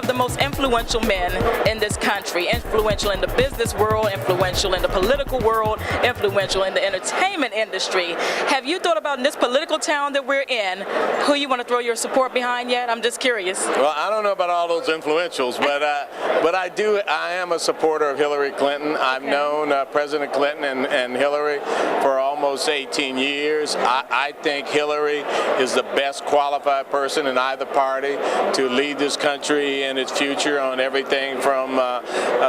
of the most influential men in this country, influential in the business world, influential in the political world, influential in the entertainment industry. Have you thought about in this political town that we're in, who you want to throw your support behind yet? I'm just curious. Well, I don't know about all those influentials, but I am a supporter of Hillary Clinton. I've known President Clinton and Hillary for almost 18 years. I think Hillary is the best qualified person in either party to lead this country in its future on everything from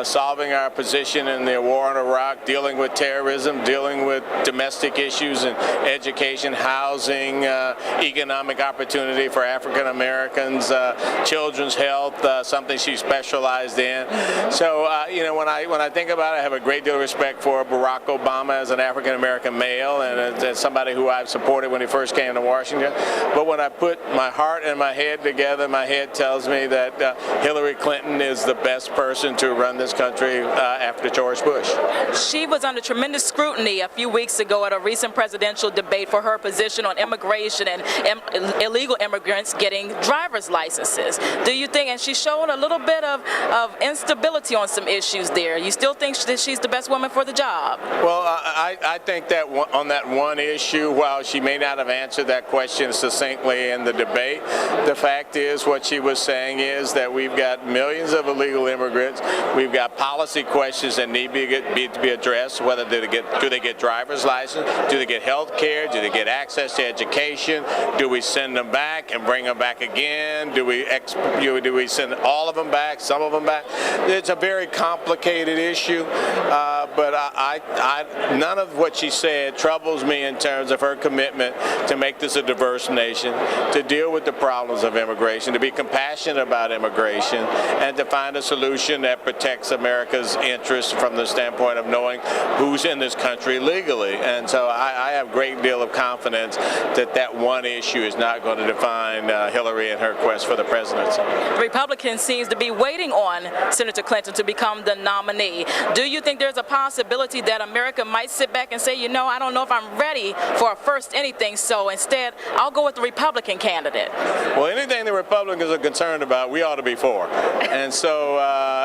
solving our position in the war in Iraq, dealing with terrorism, dealing with domestic issues and education, housing, economic opportunity for African Americans, children's health, something she specialized in. So, you know, when I think about it, I have a great deal of respect for Barack Obama as an African American male and as somebody who I've supported when he first came to Washington. But when I put my heart and my head together, my head tells me that Hillary Clinton is the best person to run this country after George Bush. She was under tremendous scrutiny a few weeks ago at a recent presidential debate for her position on immigration and illegal immigrants getting driver's licenses. Do you think, and she showed a little bit of instability on some issues there, you still think that she's the best woman for the job? Well, I think that on that one issue, while she may not have answered that question succinctly in the debate, the fact is what she was saying is that we've got millions of illegal immigrants, we've got policy questions that need to be addressed, whether do they get driver's license, do they get health care, do they get access to education, do we send them back and bring them back again, do we send all of them back, some of them back? It's a very complicated issue, but none of what she said troubles me in terms of her commitment to make this a diverse nation, to deal with the problems of immigration, to be compassionate about immigration, and to find a solution that protects America's interests from the standpoint of knowing who's in this country legally. And so I have a great deal of confidence that that one issue is not going to define Hillary and her quest for the presidency. The Republicans seems to be waiting on Senator Clinton to become the nominee. Do you think there's a possibility that America might sit back and say, you know, I don't know if I'm ready for a first anything, so instead I'll go with the Republican candidate? Well, anything the Republicans are concerned about, we ought to be for. And so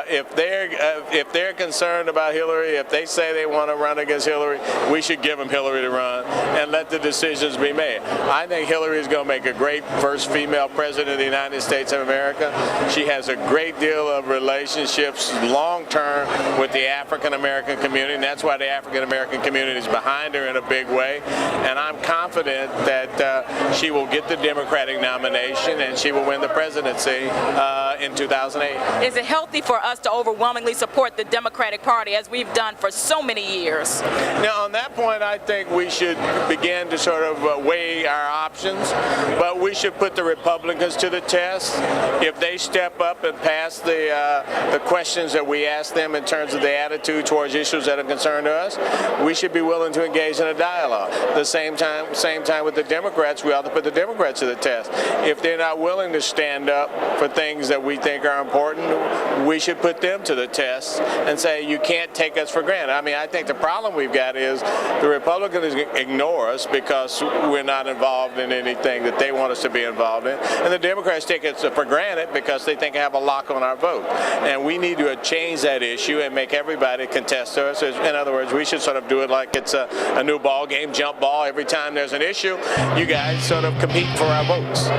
if they're concerned about Hillary, if they say they want to run against Hillary, we should give them Hillary to run and let the decisions be made. I think Hillary is going to make a great first female president of the United States of America. She has a great deal of relationships long-term with the African American community, and that's why the African American community is behind her in a big way. And I'm confident that she will get the Democratic nomination and she will win the presidency in 2008. Is it healthy for us to overwhelmingly support the Democratic Party as we've done for so many years? Now, on that point, I think we should begin to sort of weigh our options, but we should put the Republicans to the test. If they step up and pass the questions that we ask them in terms of the attitude towards issues that are concerned to us, we should be willing to engage in a dialogue. At the same time with the Democrats, we ought to put the Democrats to the test. If they're not willing to stand up for things that we think are important, we should put them to the test and say, you can't take us for granted. I mean, I think the problem we've got is the Republicans ignore us because we're not involved in anything that they want us to be involved in, and the Democrats take us for granted because they think they have a lock on our vote. And we need to change that issue and make everybody contest us. In other words, we should sort of do it like it's a new ball game, jump ball. Every time there's an issue, you guys sort of compete for our votes.